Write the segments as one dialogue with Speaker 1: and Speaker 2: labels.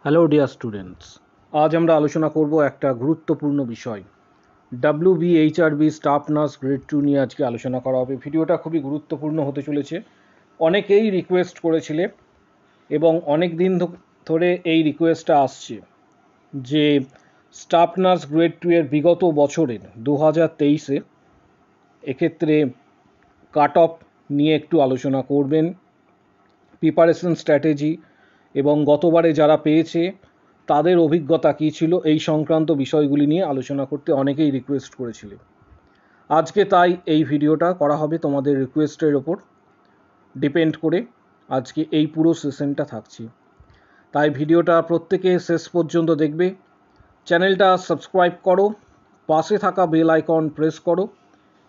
Speaker 1: Hello dear students, আজ আমরা আলোচনা করব একটা গুরুত্বপূর্ণ বিষয়। WBHRB স্টাফ নার্স গ্রেড 2 নিয়ে আজকে আলোচনা করা হবে। ভিডিওটা খুবই গুরুত্বপূর্ণ হতে চলেছে। অনেকেই রিকোয়েস্ট করেছিলে এবং অনেক দিন ধরে এই রিকোয়েস্টটা আসছে যে স্টাফ নার্স গ্রেড 2 এর বিগত বছরের 2023-এ এক্ষেত্রে কাট অফ নিয়ে একটু আলোচনা করবেন, প্রিপারেশন স্ট্র্যাটেজি এবং গতবারে যারা পেয়েছে তাদের অভিজ্ঞতা কী ছিল, এই সংক্রান্ত বিষয়গুলি নিয়ে আলোচনা করতে অনেকেই রিকোয়েস্ট করেছিল। আজকে তাই এই ভিডিওটা করা হবে তোমাদের রিকোয়েস্টের ওপর ডিপেন্ড করে। আজকে এই পুরো সেশনটা থাকছে, তাই ভিডিওটা প্রত্যেকে শেষ পর্যন্ত দেখবে। চ্যানেলটা সাবস্ক্রাইব করো, পাশে থাকা বেল আইকন প্রেস করো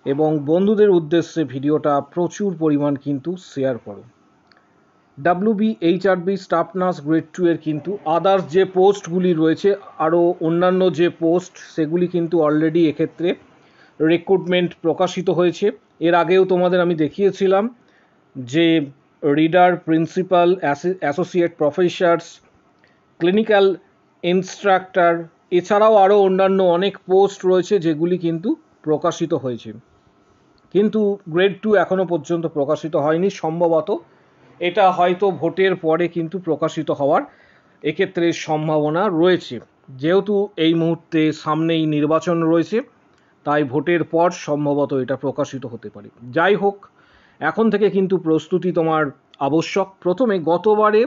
Speaker 1: এবং বন্ধুদের উদ্দেশ্যে ভিডিওটা প্রচুর পরিমাণ কিন্তু শেয়ার করো। WBHRB স্টাফ নার্স গ্রেড 2 এর কিন্তু আদার্স যে পোস্টগুলি রয়েছে, আরও অন্যান্য যে পোস্ট, সেগুলি কিন্তু অলরেডি এক্ষেত্রে রিক্রুটমেন্ট প্রকাশিত হয়েছে। এর আগেও তোমাদের আমি দেখিয়েছিলাম যে reader, principal, associate professors, clinical instructor, এছাড়াও আরও অন্যান্য অনেক পোস্ট রয়েছে যেগুলি কিন্তু প্রকাশিত হয়েছে, কিন্তু গ্রেড 2 এখনও পর্যন্ত প্রকাশিত হয়নি। সম্ভবত এটা হয়তো ভোটের পরে কিন্তু প্রকাশিত হওয়ার এক্ষেত্রে সম্ভাবনা রয়েছে। যেহেতু এই মুহূর্তে সামনেই নির্বাচন রয়েছে, তাই ভোটের পর সম্ভবত এটা প্রকাশিত হতে পারে। যাই হোক, এখন থেকে কিন্তু প্রস্তুতি তোমার আবশ্যক। প্রথমে গতবারে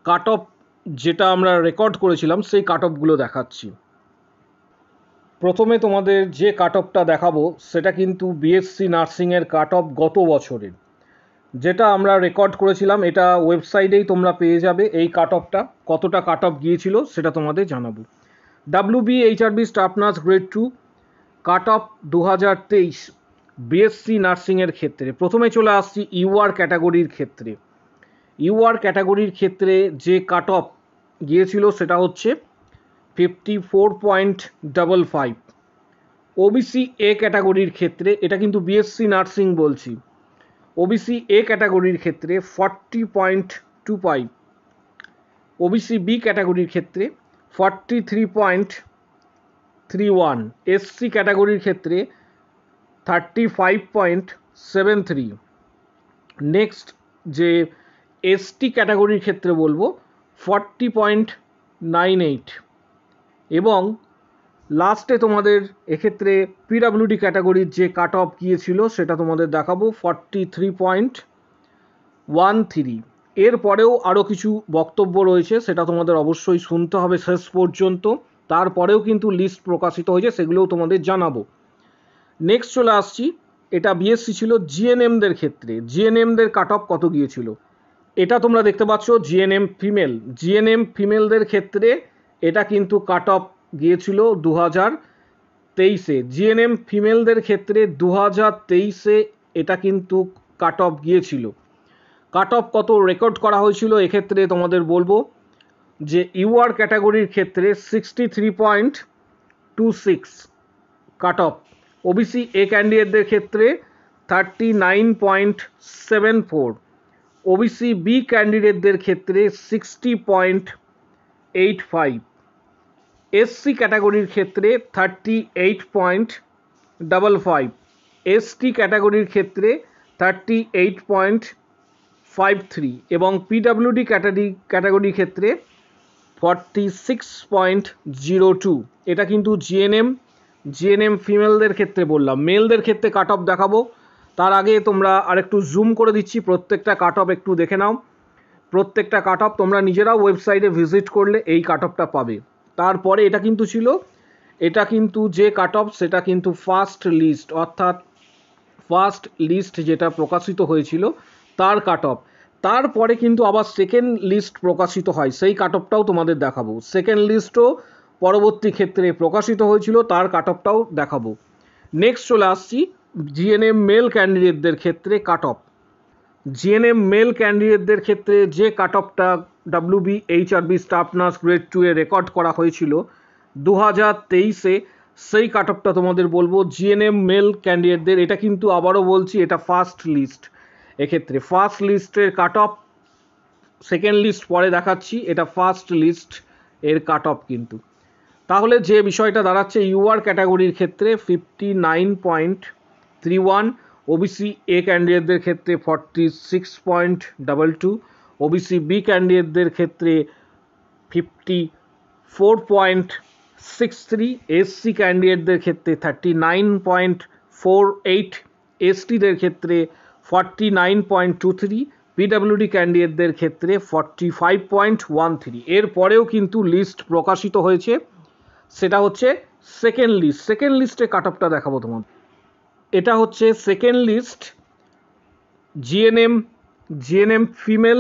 Speaker 1: কাট অফ যেটা আমরা রেকর্ড করেছিলাম সেই কাট অফগুলো দেখাচ্ছি। প্রথমে তোমাদের যে কাট অফটা দেখাবো সেটা কিন্তু বিএসসি নার্সিংয়ের কাট অফ গত বছরের, যেটা আমরা রেকর্ড করেছিলাম। এটা ওয়েবসাইটেই তোমরা পেয়ে যাবে। এই কাট অফটা কতটা কাট অফ গিয়েছিল সেটা তোমাদের জানাবো। WBHRB staff nurse grade 2 cut off 2023 BSc নার্সিংয়ের ক্ষেত্রে। প্রথমে চলে আসছি ইউআর ক্যাটাগরির ক্ষেত্রে। ইউআর ক্যাটাগরির ক্ষেত্রে যে কাট অফ গিয়েছিল সেটা হচ্ছে 54.55। ওবিসি এ ক্যাটাগরির ক্ষেত্রে, এটা কিন্তু বিএসসি নার্সিং বলছি, ওবিসি এ ক্যাটাগরির ক্ষেত্রে 40.25, ওবিসি বি ক্যাটাগরির ক্ষেত্রে 43.31, এসসি ক্যাটাগরির ক্ষেত্রে 35.73। নেক্সট যে এসটি ক্যাটাগরির ক্ষেত্রে বলবো 40.98 এবং লাস্টে তোমাদের এক্ষেত্রে পিডাব্লিউডি ক্যাটাগরির যে কাট অফ গিয়েছিল সেটা তোমাদের দেখাবো 43.13। এরপরেও আরও কিছু বক্তব্য রয়েছে, সেটা তোমাদের অবশ্যই শুনতে হবে শেষ পর্যন্ত। তারপরেও কিন্তু লিস্ট প্রকাশিত হয়েছে, সেগুলোও তোমাদের জানাবো। নেক্সট চলে আসছি, এটা বিএসসি ছিল জিএনএমদের ক্ষেত্রে। জিএনএমদের কাট অফ কত গিয়েছিল এটা তোমরা দেখতে পাচ্ছ। জিএনএম ফিমেল, জিএনএম ফিমেলদের ক্ষেত্রে এটা কিন্তু কাট অফ গিয়েছিল 2023-এ। জিএনএম ফিমেলদের ক্ষেত্রে 2023-এ এটা কিন্তু কাট অফ গিয়েছিল। কাট অফ কত রেকর্ড করা হয়েছিল এক্ষেত্রে তোমাদের বলবো যে ইউআর ক্যাটাগরির ক্ষেত্রে 63.26 কাট অফ, ওবিসি এ ক্যান্ডিডেটদের ক্ষেত্রে 39.74, ওবিসি বি ক্যান্ডিডেটদের ক্ষেত্রে 60.85, এসসি ক্যাটাগরির ক্ষেত্রে 38.55, এসটি ক্যাটাগরির ক্ষেত্রে 38.53 এবং পিডাব্লিউডি ক্যাটাগরির ক্ষেত্রে 46.02। এটা কিন্তু জিএনএম ফিমেলদের ক্ষেত্রে বললাম। মেলদের ক্ষেত্রে কাট অফ দেখাবো, তার আগে তোমরা আরেকটু জুম করে দিচ্ছি, প্রত্যেকটা কাট অফ একটু দেখে নাও। প্রত্যেকটা কাট অফ তোমরা নিজেরাও ওয়েবসাইটে ভিজিট করলে এই কাট অফটা পাবে। তারপরে এটা কিন্তু যে কাট অফ সেটা কিন্তু ফার্স্ট লিস্ট, অর্থাৎ ফার্স্ট লিস্ট যেটা প্রকাশিত হয়েছিল তার কাট অফ। তারপরে কিন্তু আবার সেকেন্ড লিস্ট প্রকাশিত হয়, সেই কাট অফটাও তোমাদের দেখাবো। সেকেন্ড লিস্টও পরবর্তী ক্ষেত্রে প্রকাশিত হয়েছিল, তার কাট অফটাও দেখাবো। নেক্সট চলে আসছি জিএনএম মেল ক্যান্ডিডেটদের ক্ষেত্রে কাট অফ। জিএনএম মেল ক্যান্ডিডেটদের ক্ষেত্রে যে কাট অফটা WBHRB স্টাফ নার্স গ্রেড 2-এ রেকর্ড করা হয়েছিল 2023-এ, সেই কাট অফটা তোমাদের বলবো। জিএনএম মেল ক্যান্ডিডেটদের, এটা কিন্তু আবারও বলছি এটা ফার্স্ট লিস্ট। এক্ষেত্রে ফার্স্ট লিস্টের কাট অফ, সেকেন্ড লিস্ট পরে দেখাচ্ছি, এটা ফার্স্ট লিস্ট এর কাট অফ কিন্তু। তাহলে যে বিষয়টা দাঁড়াচ্ছে, ইউআর ক্যাটাগরির ক্ষেত্রে 59.31, ওবিসি এ ক্যান্ডিডেটদের ক্ষেত্রে 46.22, ওবিসি বি ক্যান্ডিডেটদের ক্ষেত্রে 54.63, এসসি ক্যান্ডিডেটদের ক্ষেত্রে 39.48, এসটিদের ক্ষেত্রে 49.23, পিডাব্লিউডি ক্যান্ডিডেটদের ক্ষেত্রে 45.13। এরপরেও কিন্তু লিস্ট প্রকাশিত হয়েছে, সেটা হচ্ছে সেকেন্ড লিস্ট। সেকেন্ড লিস্টে কাট অফটা দেখাবো তোমাদের। এটা হচ্ছে second list GNM female.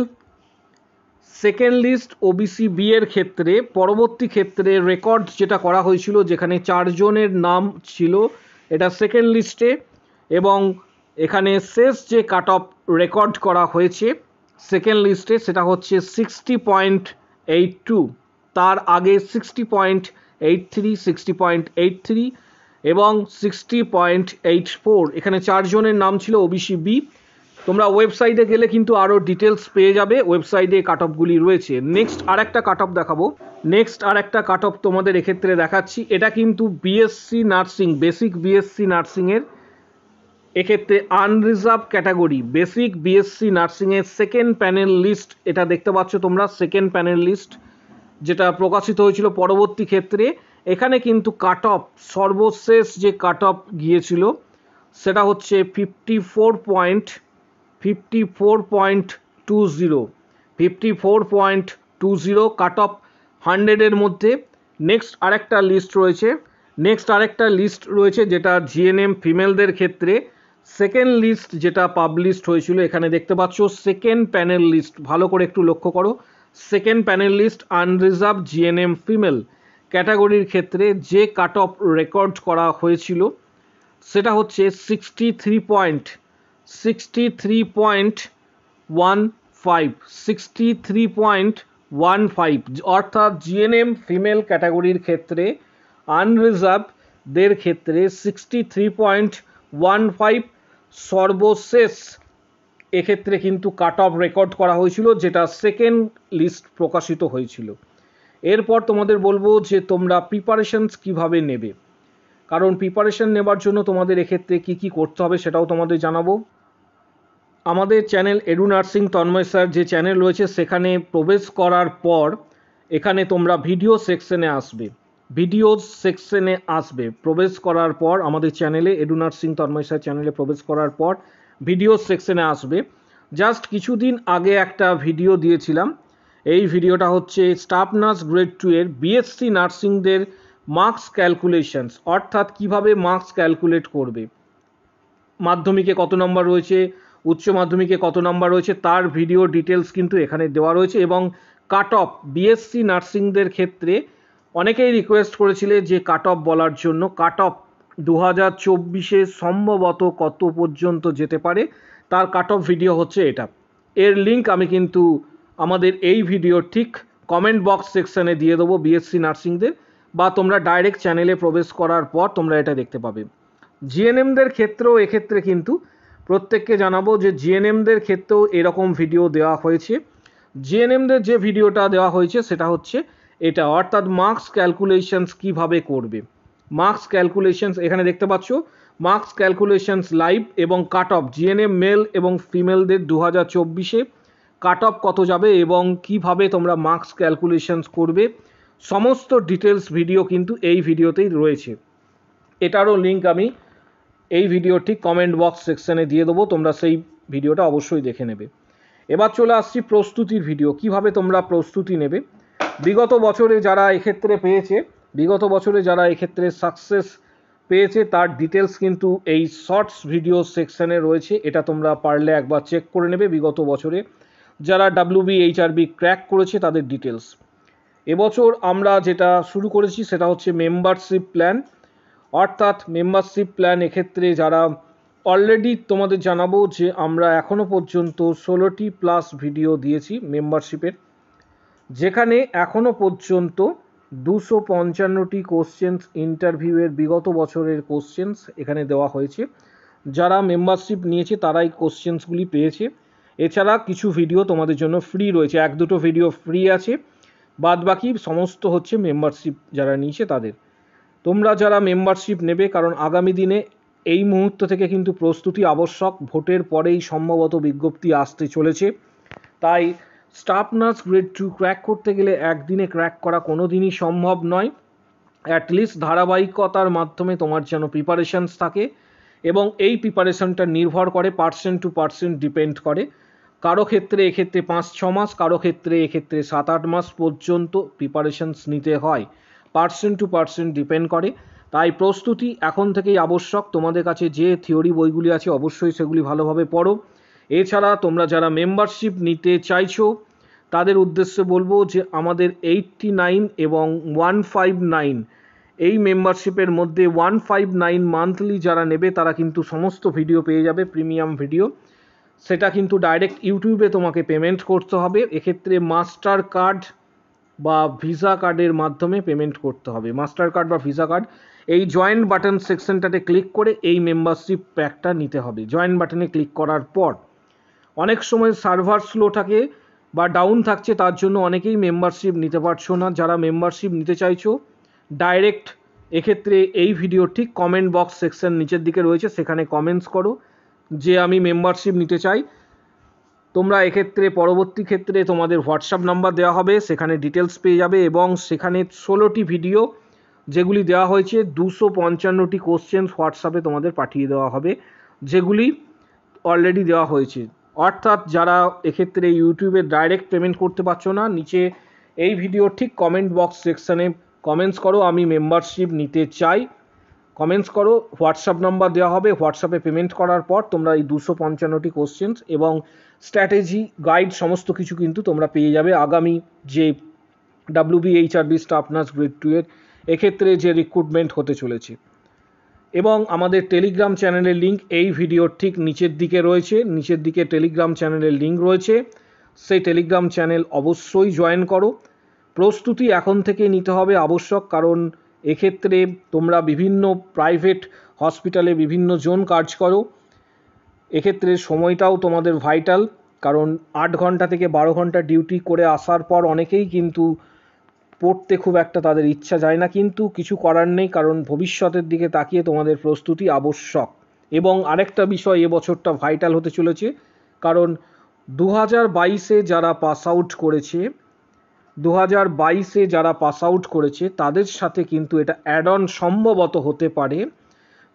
Speaker 1: Second list OBC B এর ক্ষেত্রে পরবর্তী ক্ষেত্রে রেকর্ড যেটা করা হয়েছিল, যেখানে 4 জনের নাম ছিল, এটা সেকেন্ড লিস্টে, এবং এখানে শেষ যে কাট অফ রেকর্ড করা হয়েছে সেকেন্ড লিস্টে সেটা হচ্ছে 60.82, তার আগে 60.83, 60.83 এবং 60.84। এখানে 4 জনের নাম ছিল ওবিসি বি। তোমরা ওয়েবসাইটে গেলে কিন্তু আরও ডিটেলস পেয়ে যাবে, ওয়েবসাইটে কাট অফগুলি রয়েছে। নেক্সট আরেকটা কাট অফ দেখাবো। নেক্সট আরেকটা কাট অফ তোমাদের এক্ষেত্রে দেখাচ্ছি। এটা কিন্তু বিএসসি নার্সিং, বেসিক বিএসসি নার্সিংয়ের এক্ষেত্রে আনরিজার্ভ ক্যাটাগরি বেসিক বিএসসি নার্সিংয়ের সেকেন্ড প্যানেল লিস্ট। এটা দেখতে পাচ্ছ তোমরা, সেকেন্ড প্যানেল লিস্ট যেটা প্রকাশিত হয়েছিল পরবর্তী ক্ষেত্রে। এখানে কিন্তু কাট অফ সর্বশেষ যে কাট অফ গিয়েছিল সেটা হচ্ছে 54.20 কাট অফ 100-এর মধ্যে। নেক্সট আরেকটা লিস্ট রয়েছে যেটা জিএনএম ফিমেলদের ক্ষেত্রে সেকেন্ড লিস্ট যেটা পাবলিশড হয়েছিল। এখানে দেখতে পাচ্ছ সেকেন্ড প্যানেল লিস্ট, ভালো করে একটু লক্ষ্য করো। Second panel list unreserved GNM female ক্যাটাগরির ক্ষেত্রে যে কাট অফ রেকর্ড করা হয়েছিল সেটা হচ্ছে 63.15, অর্থাৎ জিএনএম ফিমেল ক্যাটাগরির ক্ষেত্রে আনরিজার্ভদের ক্ষেত্রে 63.15 সর্বশেষ এক্ষেত্রে কিন্তু কাট অফ রেকর্ড করা হয়েছিল, যেটা সেকেন্ড লিস্ট প্রকাশিত হয়েছিল। এরপর তোমাদের বলবো যে তোমরা প্রিপারেশনস কিভাবে নেবে, কারণ প্রিপারেশন নেবার জন্য তোমাদের এক্ষেত্রে কি কি করতে হবে সেটাও তোমাদের জানাবো। আমাদের channel Edu Nursing Tanmay sir যে চ্যানেল রয়েছে, সেখানে প্রবেশ করার পর এখানে তোমরা ভিডিও সেকশনে আসবে। প্রবেশ করার পর আমাদের চ্যানেলে এডু নার্সিং তন্ময় স্যার চ্যানেলে প্রবেশ করার পর ভিডিও সেকশনে আসবে। জাস্ট কিছুদিন আগে একটা ভিডিও দিয়েছিলাম, এই ভিডিওটা হচ্ছে স্টাফ নার্স গ্রেড 2 এর বিএসসি নার্সিংদের মার্কস ক্যালকুলেশনস, অর্থাৎ কিভাবে মার্কস ক্যালকুলেট করবে, মাধ্যমিকে কত নম্বর রয়েছে, উচ্চ মাধ্যমিকে কত নম্বর রয়েছে, তার ভিডিও ডিটেলস কিন্তু এখানে দেওয়া রয়েছে। এবং কাট অফ বিএসসি নার্সিংদের ক্ষেত্রে অনেকেই রিকোয়েস্ট করেছিলে যে কাট অফ বলার জন্য। কাট অফ 2024-এ সম্ভবত কত পর্যন্ত যেতে পারে তার কাট অফ ভিডিও হচ্ছে এটা। এর লিঙ্ক আমি কিন্তু আমাদের এই ভিডিও ঠিক কমেন্ট বক্স সেকশানে দিয়ে দেবো বিএসসি নার্সিংদের, বা তোমরা ডাইরেক্ট চ্যানেলে প্রবেশ করার পর তোমরা এটা দেখতে পাবে। জিএনএমদের ক্ষেত্রেও এক্ষেত্রে কিন্তু প্রত্যেককে জানাবো যে জিএনএমদের ক্ষেত্রেও এরকম ভিডিও দেওয়া হয়েছে। জিএনএমদের যে ভিডিওটা দেওয়া হয়েছে সেটা হচ্ছে এটা, অর্থাৎ মার্কস ক্যালকুলেশনস কিভাবে করবে। মার্কস ক্যালকুলেশনস এখানে দেখতে পাচ্ছ, মার্কস ক্যালকুলেশনস লাইভ এবং কাট অফ জিএনএম মেল এবং ফিমেলদের 2024-এ কাট অফ কত যাবে এবং কিভাবে তোমরা মার্কস ক্যালকুলেশনস করবে, সমস্ত ডিটেলস ভিডিও কিন্তু এই ভিডিওতেই রয়েছে। এটারও লিঙ্ক আমি এই ভিডিও ঠিক কমেন্ট বক্স সেকশানে দিয়ে দেবো, তোমরা সেই ভিডিওটা অবশ্যই দেখে নেবে। এবার চলে আসছি প্রস্তুতির ভিডিও, কিভাবে তোমরা প্রস্তুতি নেবে। বিগত বছরে যারা এক্ষেত্রে সাকসেস পেয়েছে তার ডিটেলস কিন্তু এই শর্টস ভিডিও সেকশানে রয়েছে, এটা তোমরা পারলে একবার চেক করে নেবে। বিগত বছরে যারা WBHRB ক্র্যাক করেছে তাদের ডিটেলস। এবছর আমরা যেটা শুরু করেছি সেটা হচ্ছে মেম্বারশিপ প্ল্যান, অর্থাৎ মেম্বারশিপ প্ল্যান এক্ষেত্রে যারা অলরেডি তোমাদের জানাবো যে আমরা এখনও পর্যন্ত 16টি প্লাস ভিডিও দিয়েছি মেম্বারশিপের, যেখানে এখনও পর্যন্ত 255টি কোশ্চেন্স ইন্টারভিউয়ের বিগত বছরের কোশ্চেন্স এখানে দেওয়া হয়েছে। যারা মেম্বারশিপ নিয়েছে তারাই কোশ্চেন্সগুলি পেয়েছে। এছাড়া কিছু ভিডিও তোমাদের জন্য ফ্রি রয়েছে, 1-2 ভিডিও ফ্রি আছে, বাদ বাকি সমস্ত হচ্ছে মেম্বারশিপ যারা নিয়েছে তাদের। তোমরা যারা মেম্বারশিপ নেবে, কারণ আগামী দিনে এই মুহূর্ত থেকে কিন্তু প্রস্তুতি আবশ্যক, ভোটের পরেই সম্ভবত বিজ্ঞপ্তি আসতে চলেছে। তাই স্টাফ নার্স গ্রেড 2 ক্র্যাক করতে গেলে একদিনে ক্র্যাক করা কোনো দিনই সম্ভব নয়। অ্যাটলিস্ট ধারাবাহিকতার মাধ্যমে তোমার যেন প্রিপারেশনস থাকে, এবং এই প্রিপারেশনটা নির্ভর করে পার্সেন্ট টু পার্সেন্ট ডিপেন্ড করে। কারো ক্ষেত্রে এক্ষেত্রে 5-6 মাস, কারো ক্ষেত্রে এক্ষেত্রে 7-8 মাস পর্যন্ত প্রিপারেশনস নিতে হয়, পার্সেন্ট টু পার্সেন্ট ডিপেন্ড করে। তাই প্রস্তুতি এখন থেকেই আবশ্যক। তোমাদের কাছে যে থিওরি বইগুলি আছে অবশ্যই সেগুলি ভালোভাবে পড়ো। এছাড়া তোমরা যারা মেম্বারশিপ নিতে চাইছো তাদের উদ্দেশ্যে বলবো যে আমাদের 89 এবং 159 এই মেম্বারশিপের মধ্যে 159 মান্থলি যারা নেবে তারা কিন্তু সমস্ত ভিডিও পেয়ে যাবে, প্রিমিয়াম ভিডিও। সেটা কিন্তু ডাইরেক্ট ইউটিউবে তোমাকে পেমেন্ট করতে হবে। এক্ষেত্রে মাস্টার কার্ড বা ভিসা কার্ডের মাধ্যমে পেমেন্ট করতে হবে। মাস্টার কার্ড বা ভিসা কার্ড, এই জয়েন বাটন সেকশনটাতে ক্লিক করে এই মেম্বারশিপ প্যাকটা নিতে হবে। জয়েন বাটনে ক্লিক করার পর অনেক সময় সার্ভার স্লো থাকে বা ডাউন থাকছে, তার জন্য অনেকেই মেম্বারশিপ নিতে পারছো না। যারা মেম্বারশিপ নিতে চাইছো ডাইরেক্ট এক্ষেত্রে এই ভিডিও ঠিক কমেন্ট বক্স সেকশন নিচের দিকে রয়েছে, সেখানে কমেন্টস করো যে আমি মেম্বারশিপ নিতে চাই। তোমরা এক্ষেত্রে পরবর্তী ক্ষেত্রে তোমাদের হোয়াটসঅ্যাপ নাম্বার দেওয়া হবে, সেখানে ডিটেলস পেয়ে যাবে, এবং সেখানে 16টি ভিডিও যেগুলি দেওয়া হয়েছে 255টি কোশ্চেন্স হোয়াটসঅ্যাপে তোমাদের পাঠিয়ে দেওয়া হবে, যেগুলি অলরেডি দেওয়া হয়েছে। অর্থাৎ যারা এক্ষেত্রে ইউটিউবে ডাইরেক্ট পেমেন্ট করতে পারছো না, নিচে এই ভিডিও ঠিক কমেন্ট বক্স সেকশানে কমেন্টস করো আমি মেম্বারশিপ নিতে চাই, কমেন্টস করো, হোয়াটসঅ্যাপ নাম্বার দেওয়া হবে। হোয়াটসঅ্যাপে পেমেন্ট করার পর তোমরা এই 255টি কোশ্চেন্স এবং স্ট্র্যাটেজি গাইড সমস্ত কিছু কিন্তু তোমরা পেয়ে যাবে আগামী যে WBHRB স্টাফ নার্স গ্রেড 2 এর এক্ষেত্রে যে রিক্রুটমেন্ট হতে চলেছে। এবং আমাদের টেলিগ্রাম চ্যানেলের লিঙ্ক এই ভিডিওর ঠিক নিচের দিকে রয়েছে, নিচের দিকে টেলিগ্রাম চ্যানেলের লিঙ্ক রয়েছে, সেই টেলিগ্রাম চ্যানেল অবশ্যই জয়েন করো। প্রস্তুতি এখন থেকে নিতে হবে আবশ্যক, কারণ এক্ষেত্রে তোমরা বিভিন্ন প্রাইভেট হসপিটালে বিভিন্ন জন কাজ করো, এক্ষেত্রে সময়টাও তোমাদের ভাইটাল, কারণ 8 ঘন্টা থেকে 12 ঘন্টা ডিউটি করে আসার পর অনেকেই কিন্তু পড়তে খুব একটা তাদের ইচ্ছা যায় না, কিন্তু কিছু করার নেই, কারণ ভবিষ্যতের দিকে তাকিয়ে তোমাদের প্রস্তুতি আবশ্যক। এবং আরেকটা বিষয়, এবছরটা ভাইটাল হতে চলেছে, কারণ 2022-এ যারা পাস আউট করেছে 2022-এ যারা পাস আউট করেছে তাদের সাথে কিন্তু এটা অ্যাড অন সম্ভবত হতে পারে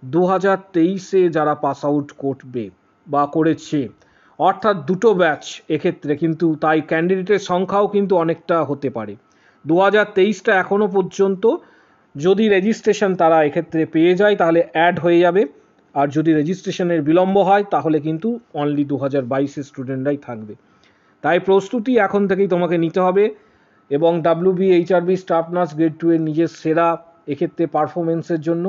Speaker 1: 2023-এ যারা পাস আউট করবে বা করেছে, অর্থাৎ দুটো ব্যাচ এক্ষেত্রে কিন্তু, তাই ক্যান্ডিডেটের সংখ্যাও কিন্তু অনেকটা হতে পারে। 2023টা এখনও পর্যন্ত যদি রেজিস্ট্রেশন তারা এক্ষেত্রে পেয়ে যায় তাহলে অ্যাড হয়ে যাবে, আর যদি রেজিস্ট্রেশনের বিলম্ব হয় তাহলে কিন্তু অনলি 2022-এর স্টুডেন্টরাই থাকবে। তাই প্রস্তুতি এখন থেকেই তোমাকে নিতে হবে, এবং WBHRB স্টাফ নার্স গ্রেড 2 এর নিজের সেরা এক্ষেত্রে পারফরমেন্সের জন্য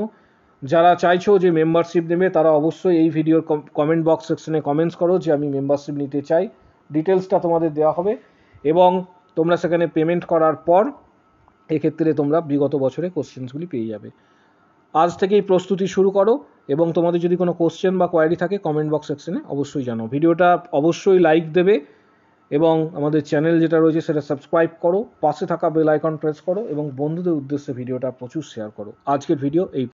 Speaker 1: যারা চাইছো যে মেম্বারশিপ নেবে তারা অবশ্যই এই ভিডিওর কমেন্ট বক্স সেকশনে কমেন্টস করো যে আমি মেম্বারশিপ নিতে চাই। ডিটেলসটা তোমাদের দেওয়া হবে, এবং তোমরা সেখানে পেমেন্ট করার পর এক্ষেত্রে তোমরা বিগত বছরে কোশ্চেন্সগুলি পেয়ে যাবে। আজ থেকেই প্রস্তুতি শুরু করো, এবং তোমাদের যদি কোনো কোশ্চেন বা কোয়ারি থাকে কমেন্ট বক্স সেকশনে অবশ্যই জানাও। ভিডিওটা অবশ্যই লাইক দেবে, এবং আমাদের চ্যানেল যেটা রয়েছে সেটা সাবস্ক্রাইব করো, পাশে থাকা বেল আইকন প্রেস করো, এবং বন্ধুদের উদ্দেশ্যে ভিডিওটা প্রচুর শেয়ার করো। আজকের ভিডিও এই